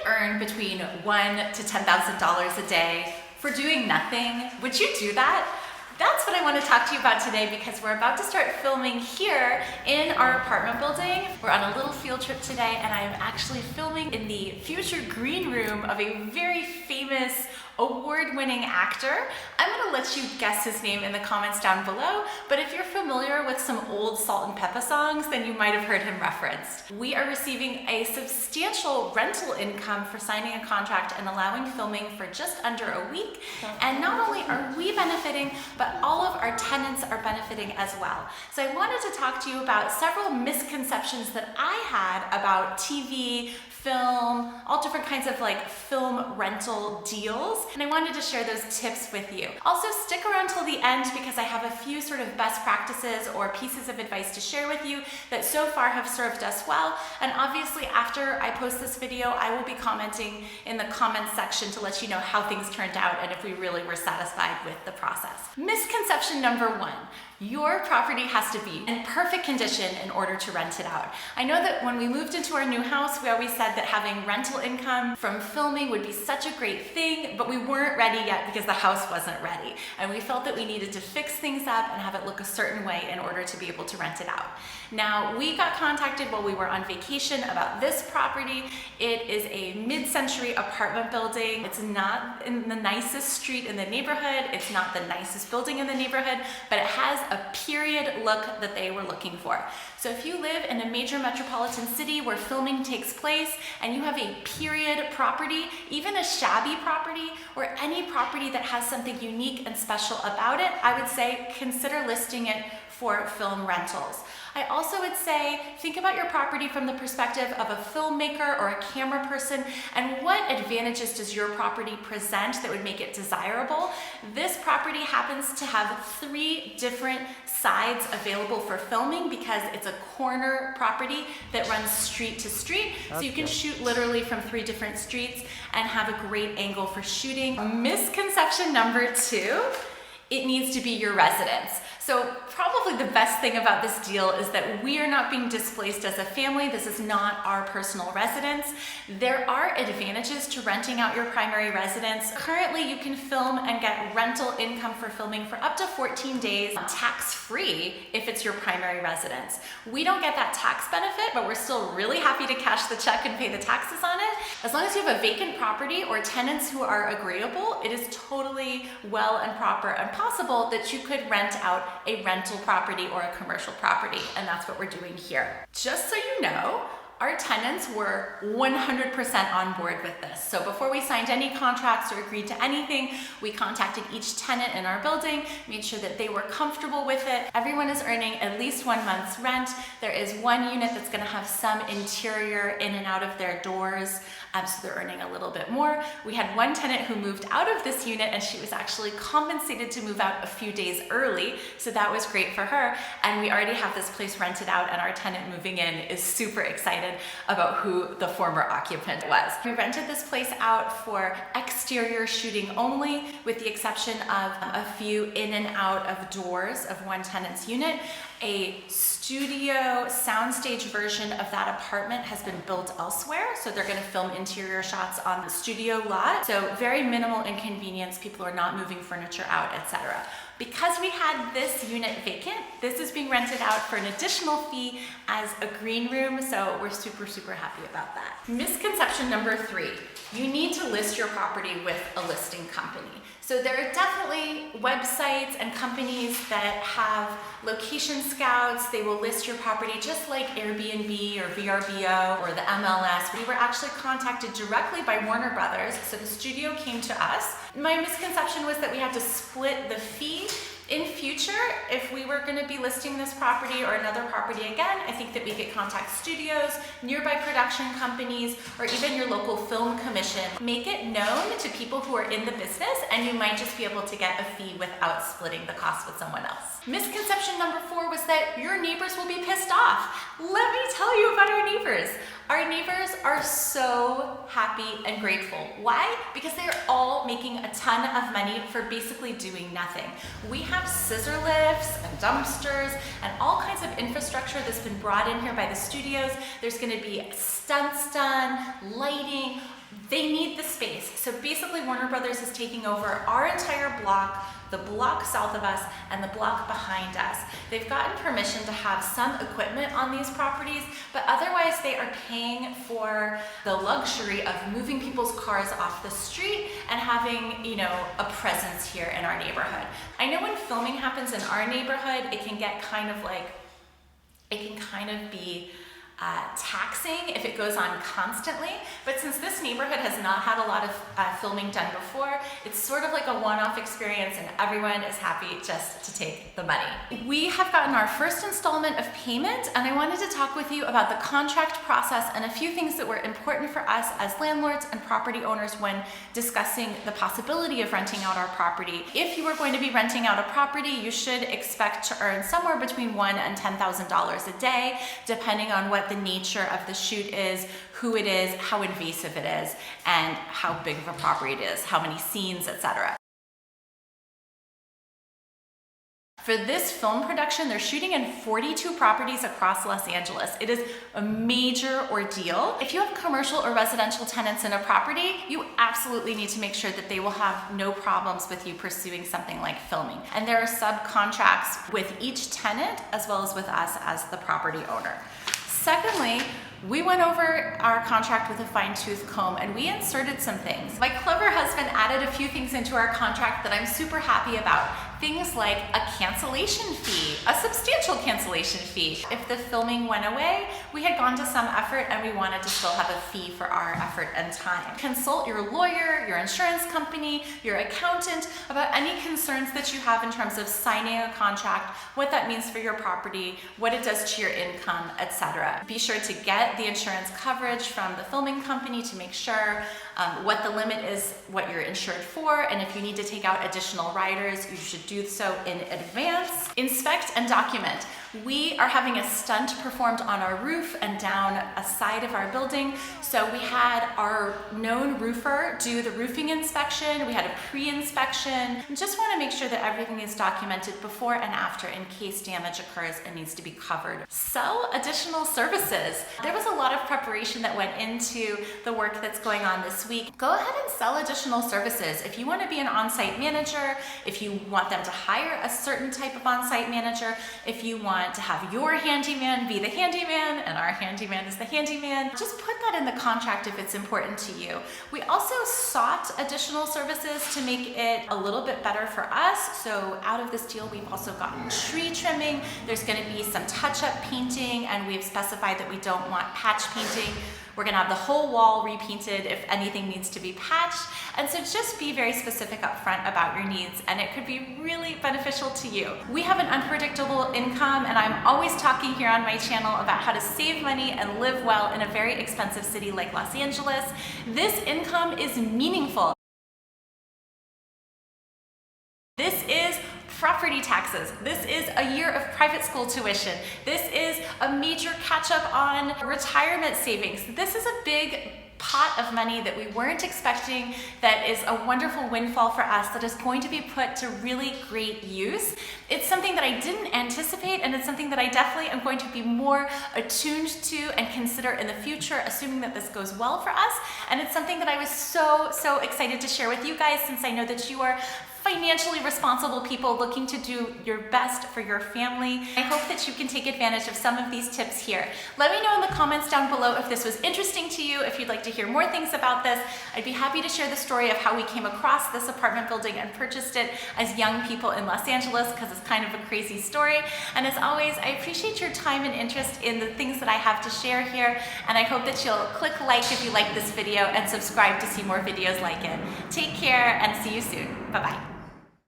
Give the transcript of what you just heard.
earn between $1,000 to $10,000 a day for doing nothing. Would you do that? That's what I want to talk to you about today, because we're about to start filming here in our apartment building. We're on a little field trip today, and I'm actually filming in the future green room of a very famous award-winning actor. I'm gonna let you guess his name in the comments down below, but if you're familiar with some old Salt and Pepper songs, then you might have heard him referenced. We are receiving a substantial rental income for signing a contract and allowing filming for just under a week. And not only are we benefiting, but all of our tenants are benefiting as well. So I wanted to talk to you about several misconceptions that I had about TV, film, all different kinds of film rental deals. And I wanted to share those tips with you. Also, stick around till the end because I have a few sort of best practices or pieces of advice to share with you that so far have served us well. And obviously, after I post this video, I will be commenting in the comments section to let you know how things turned out and if we really were satisfied with the process. Misconception number one. Your property has to be in perfect condition in order to rent it out. I know that when we moved into our new house, we always said that having rental income from filming would be such a great thing, but we weren't ready yet because the house wasn't ready. And we felt that we needed to fix things up and have it look a certain way in order to be able to rent it out. Now, we got contacted while we were on vacation about this property. It is a mid-century apartment building. It's not in the nicest street in the neighborhood. It's not the nicest building in the neighborhood, but it has a period look that they were looking for. So if you live in a major metropolitan city where filming takes place and you have a period property, even a shabby property, or any property that has something unique and special about it, I would say consider listing it for film rentals. I also would say, think about your property from the perspective of a filmmaker or a camera person, and what advantages does your property present that would make it desirable? This property happens to have 3 different sides available for filming because it's a corner property that runs street to street. So you can shoot literally from 3 different streets and have a great angle for shooting. Misconception number 2, it needs to be your residence. So probably the best thing about this deal is that we are not being displaced as a family. This is not our personal residence. There are advantages to renting out your primary residence. Currently, you can film and get rental income for filming for up to 14 days tax-free if it's your primary residence. We don't get that tax benefit, but we're still really happy to cash the check and pay the taxes on it. As long as you have a vacant property or tenants who are agreeable, it is totally well and proper and possible that you could rent out a rental property or a commercial property, and that's what we're doing here. Just so you know, our tenants were 100% on board with this. So before we signed any contracts or agreed to anything, we contacted each tenant in our building, made sure that they were comfortable with it. Everyone is earning at least 1 month's rent. There is 1 unit that's gonna have some interior in and out of their doors, so they're earning a little bit more. We had 1 tenant who moved out of this unit, and she was actually compensated to move out a few days early, so that was great for her. And we already have this place rented out, and our tenant moving in is super excited about who the former occupant was. We rented this place out for exterior shooting only, with the exception of a few in and out of doors of 1 tenant's unit. A studio soundstage version of that apartment has been built elsewhere, so they're going to film interior shots on the studio lot. So very minimal inconvenience, people are not moving furniture out, etc. Because we had this unit vacant, this is being rented out for an additional fee as a green room, so we're super, super happy about that. Misconception number 3, you need to list your property with a listing company. So there are definitely websites and companies that have location scouts. They will list your property just like Airbnb or VRBO or the MLS. We were actually contacted directly by Warner Brothers, so the studio came to us. My misconception was that we had to split the fee. In future, if we were going to be listing this property or another property again, I think that we could contact studios, nearby production companies, or even your local film commission. Make it known to people who are in the business, and you might just be able to get a fee without splitting the cost with someone else. Misconception number 4 was that your neighbors will be pissed off. Let me tell you about our neighbors. Our neighbors are so happy and grateful. Why? Because they're all making a ton of money for basically doing nothing. We have scissor lifts and dumpsters and all kinds of infrastructure that's been brought in here by the studios. There's gonna be stunts done, lighting, They need the space. So basically Warner Brothers is taking over our entire block, the block south of us, and the block behind us. They've gotten permission to have some equipment on these properties, but otherwise they are paying for the luxury of moving people's cars off the street and having, you know, a presence here in our neighborhood. I know when filming happens in our neighborhood, it can get kind of like, it can kind of be taxing if it goes on constantly, but since this neighborhood has not had a lot of filming done before, it's sort of like a one-off experience and everyone is happy just to take the money. We have gotten our first installment of payment, and I wanted to talk with you about the contract process and a few things that were important for us as landlords and property owners when discussing the possibility of renting out our property. If you are going to be renting out a property, you should expect to earn somewhere between $1,000 and $10,000 a day, depending on what the nature of the shoot is, who it is, how invasive it is, and how big of a property it is, how many scenes, etc. For this film production, they're shooting in 42 properties across Los Angeles. It is a major ordeal. If you have commercial or residential tenants in a property, you absolutely need to make sure that they will have no problems with you pursuing something like filming. And there are subcontracts with each tenant as well as with us as the property owner. Secondly, we went over our contract with a fine-tooth comb and we inserted some things. My clever husband added a few things into our contract that I'm super happy about. Things like a cancellation fee, a substantial cancellation fee. If the filming went away, we had gone to some effort and we wanted to still have a fee for our effort and time. Consult your lawyer, your insurance company, your accountant about any concerns that you have in terms of signing a contract, what that means for your property, what it does to your income, etc. Be sure to get the insurance coverage from the filming company to make sure what the limit is, what you're insured for, and if you need to take out additional riders, you should do so in advance. Inspect and document. We are having a stunt performed on our roof and down a side of our building. So we had our known roofer do the roofing inspection. We had a pre-inspection. Just want to make sure that everything is documented before and after in case damage occurs and needs to be covered. Sell additional services. There was a lot of preparation that went into the work that's going on this week. Go ahead and sell additional services. If you want to be an on-site manager, if you want them to hire a certain type of on-site manager, if you want to have your handyman be the handyman and our handyman is the handyman, just put that in the contract if it's important to you. We also sought additional services to make it a little bit better for us. So out of this deal, we've also gotten tree trimming. There's going to be some touch-up painting, and we've specified that we don't want patch painting. We're gonna have the whole wall repainted if anything needs to be patched. And so just be very specific up front about your needs, and it could be really beneficial to you. We have an unpredictable income, and I'm always talking here on my channel about how to save money and live well in a very expensive city like Los Angeles. This income is meaningful. This is property taxes. This is a year of private school tuition. This is a major catch-up on retirement savings. This is a big pot of money that we weren't expecting, that is a wonderful windfall for us, that is going to be put to really great use. It's something that I didn't anticipate, and it's something that I definitely am going to be more attuned to and consider in the future, assuming that this goes well for us. And it's something that I was so excited to share with you guys, since I know that you are financially responsible people looking to do your best for your family. I hope that you can take advantage of some of these tips here. Let me know in the comments down below if this was interesting to you, if you'd like to hear more things about this. I'd be happy to share the story of how we came across this apartment building and purchased it as young people in Los Angeles, because it's kind of a crazy story. And as always, I appreciate your time and interest in the things that I have to share here, and I hope that you'll click like if you like this video and subscribe to see more videos like it. Take care and see you soon. Bye-bye.